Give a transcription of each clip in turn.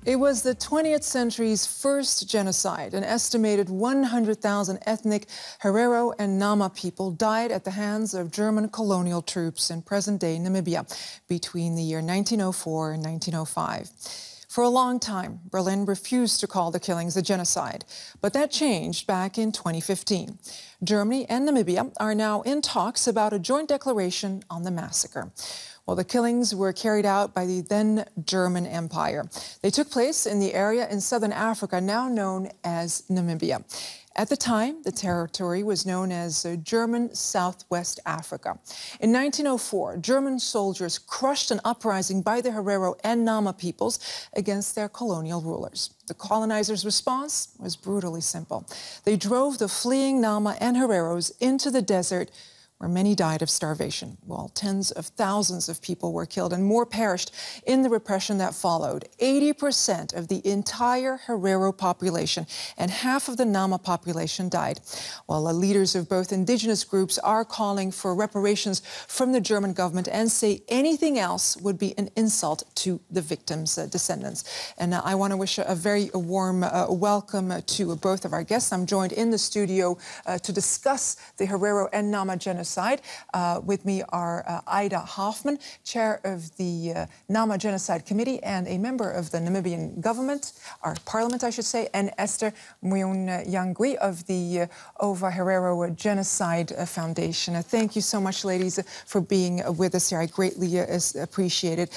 It was the 20th century's first genocide. An estimated 100,000 ethnic Herero and Nama people died at the hands of German colonial troops in present-day Namibia between the year 1904 and 1905. For a long time, Berlin refused to call the killings a genocide, but that changed back in 2015. Germany and Namibia are now in talks about a joint declaration on the massacre. Well, the killings were carried out by the then German Empire. They took place in the area in southern Africa, now known as Namibia. At the time, the territory was known as German Southwest Africa. In 1904, German soldiers crushed an uprising by the Herero and Nama peoples against their colonial rulers. The colonizers' response was brutally simple. They drove the fleeing Nama and Hereros into the desert, where many died of starvation, while tens of thousands of people were killed and more perished in the repression that followed. 80% of the entire Herero population and half of the Nama population died, while the leaders of both indigenous groups are calling for reparations from the German government and say anything else would be an insult to the victims' descendants. And I want to wish a very warm welcome to both of our guests. I'm joined in the studio to discuss the Herero and Nama genocide. With me are Ida Hoffmann, chair of the Nama Genocide Committee and a member of the Namibian government, our parliament, I should say, and Esther Muinjangue of the Ovaherero Genocide Foundation. Thank you so much, ladies, for being with us here. I greatly appreciate it.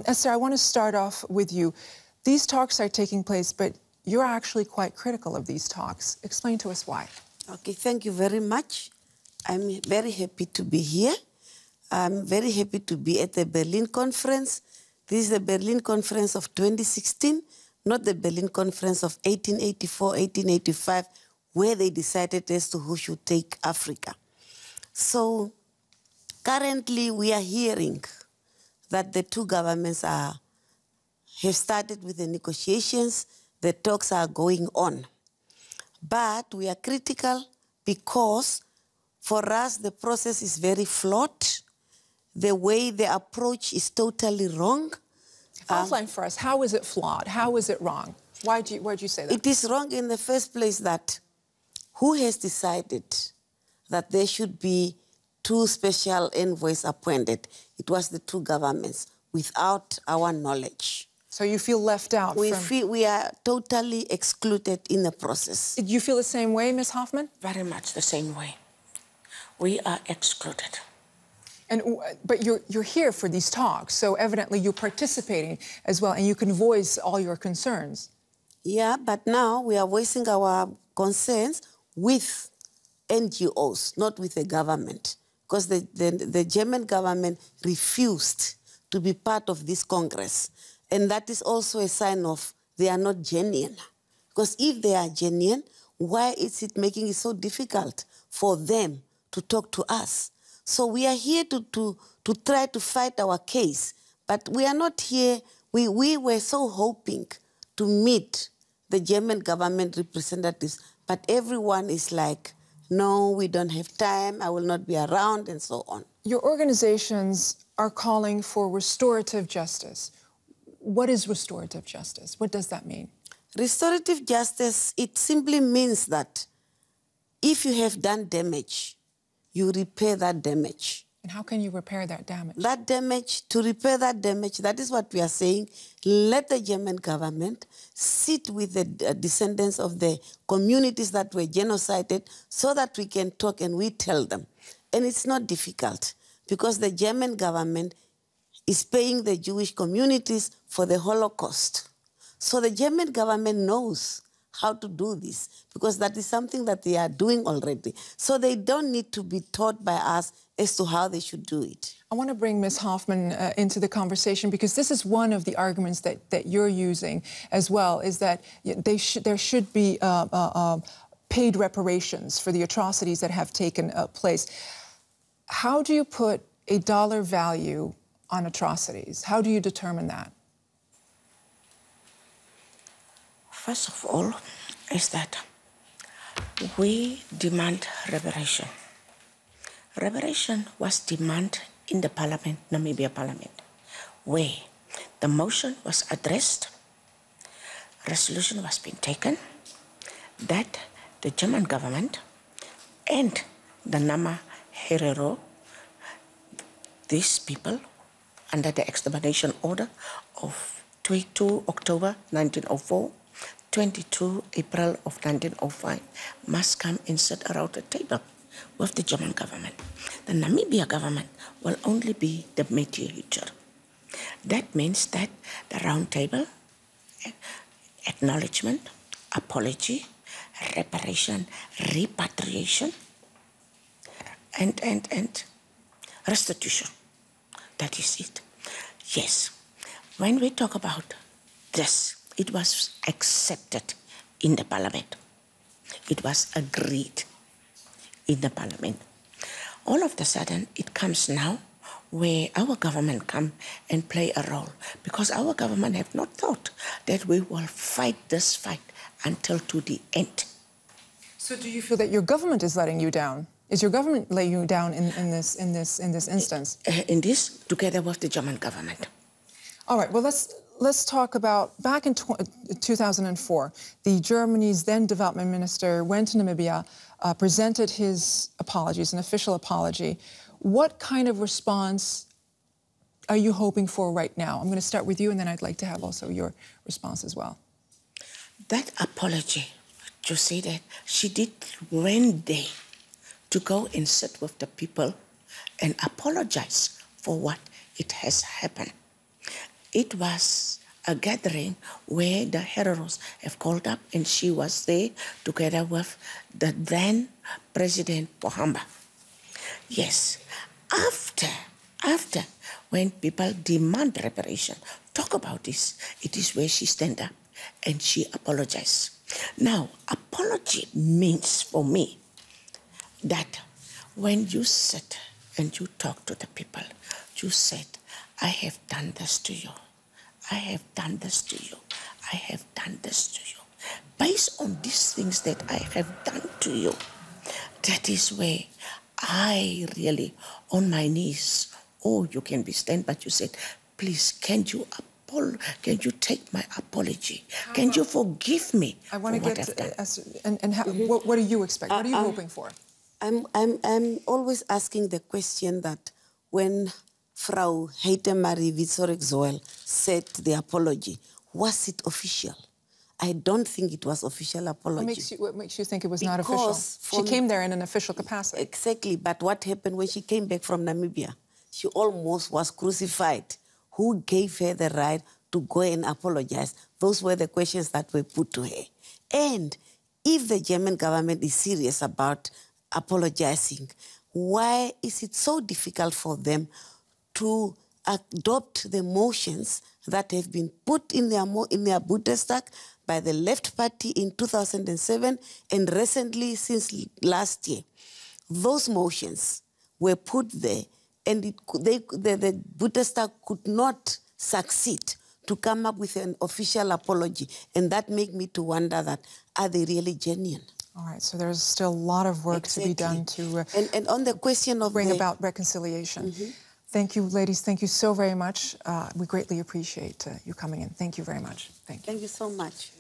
Esther, I want to start off with you. These talks are taking place, but you're actually quite critical of these talks. Explain to us why. Okay, thank you very much. I'm very happy to be here. I'm very happy to be at the Berlin conference. This is the Berlin conference of 2016, not the Berlin conference of 1884, 1885, where they decided as to who should take Africa. So currently we are hearing that the two governments have started with the negotiations. The talks are going on. But we are critical because for us, the process is very flawed. The way the approach is totally wrong. Outline for us, how is it flawed? How is it wrong? Why'd you say that? It is wrong in the first place that who has decided that there should be two special envoys appointed? It was the two governments without our knowledge. So you feel left out? We are totally excluded in the process. Do you feel the same way, Ms. Hoffmann? Very much the same way. We are excluded. But you're here for these talks, so evidently you're participating as well, and you can voice all your concerns. Yeah, but now we are voicing our concerns with NGOs, not with the government, because the German government refused to be part of this Congress. And that is also a sign of they are not genuine. Because if they are genuine, why is it making it so difficult for them to talk to us? So we are here to try to fight our case, but we are not here. We were so hoping to meet the German government representatives, but everyone is like, no, we don't have time, I will not be around, and so on. Your organizations are calling for restorative justice. What is restorative justice? What does that mean? Restorative justice, it simply means that if you have done damage, you repair that damage. And how can you repair that damage? That damage, to repair that damage, that is what we are saying. Let the German government sit with the descendants of the communities that were genocided so that we can talk and we tell them. And it's not difficult because the German government is paying the Jewish communities for the Holocaust. So the German government knows how to do this, because that is something that they are doing already. So they don't need to be taught by us as to how they should do it. I want to bring Ms. Hoffmann into the conversation, because this is one of the arguments that you're using as well, is that there should be paid reparations for the atrocities that have taken place. How do you put a dollar value on atrocities? How do you determine that? First of all, is that we demand reparation. Reparation was demanded in the Namibia Parliament, where the motion was addressed resolution was being taken that the German government and the Nama Herero, these people, under the extermination order of 22 October 1904, 22 April of 1905, must come and sit around the table with the German government. The Namibia government will only be the mediator. That means that the round table, acknowledgement, apology, reparation, repatriation, and restitution. That is it. Yes, when we talk about this, it was accepted in the parliament. It was agreed in the parliament. All of a sudden, it comes now where our government come and play a role, because our government have not thought that we will fight this fight until to the end. So do you feel that your government is letting you down? Is your government letting you down in this instance? In this, together with the German government. All right, well, let's talk about, back in 2004, the Germany's then development minister went to Namibia, presented his apologies, an official apology. What kind of response are you hoping for right now? I'm going to start with you, and then I'd like to have also your response as well. That apology, you see that she did one day to go and sit with the people and apologize for what it has happened. It was a gathering where the Hereros have called up, and she was there together with the then President Pohamba. Yes, after when people demand reparation, talk about this, it is where she stand up and she apologized. Now, apology means for me that when you sit and you talk to the people, you said, I have done this to you. I have done this to you. I have done this to you. Based on these things that I have done to you, that is where I really, on my knees, oh, you can be stand, but you said, please, can you take my apology? Can you forgive me? I want to get to Esther, and what do you expect? What are you hoping for? I'm always asking the question that when Frau Heitemarie Witzorik-Zoel said the apology, was it official? I don't think it was official apology. What makes you think it was not official? She came there in an official capacity. Exactly, but what happened when she came back from Namibia? She almost was crucified. Who gave her the right to go and apologize? Those were the questions that were put to her. And if the German government is serious about apologizing, why is it so difficult for them to adopt the motions that have been put in their Bundestag by the Left Party in 2007 and recently since last year? Those motions were put there, and the Bundestag could not succeed to come up with an official apology, and that made me to wonder that, are they really genuine? All right, so there's still a lot of work to be done to and on the question of bring about reconciliation. Thank you, ladies. Thank you so very much. We greatly appreciate you coming in. Thank you very much. Thank you. Thank you so much.